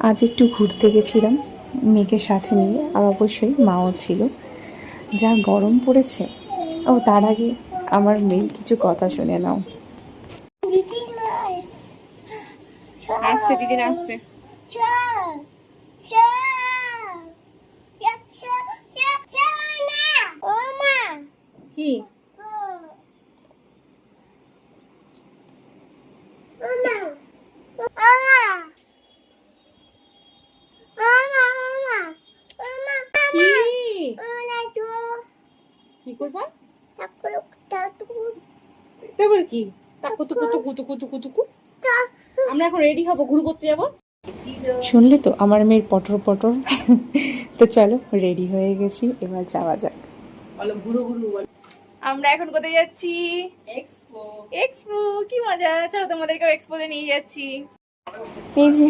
আজ একটু ঘুরতে গেছিলাম মেয়েকে সাথে নিয়ে, আর অবশ্যই মাও ছিল। যা গরম পড়েছে। ও তার আগে আমার মেয়ের কিছু কথা শুনে নাও। আসছে দিদিন আসছে। কি কি করবা? তারপর কি? কুতু কুতু কুতু কুতু কুতু কু। আমরা এখন রেডি হব, ঘুরু করতে যাবো। শুনলে তো আমার মেয়ের পটর পটর। তো চলো, রেডি হয়ে গেছি, এবার যাওয়া যাক। বলো ঘুরু ঘুরু বলো। আমরা এখন কোথায় যাচ্ছি? এক্সপো। এক্সপো কি মজা, চলো তোমাদেরকেও এক্সপোতে নিয়ে যাচ্ছি। এই যে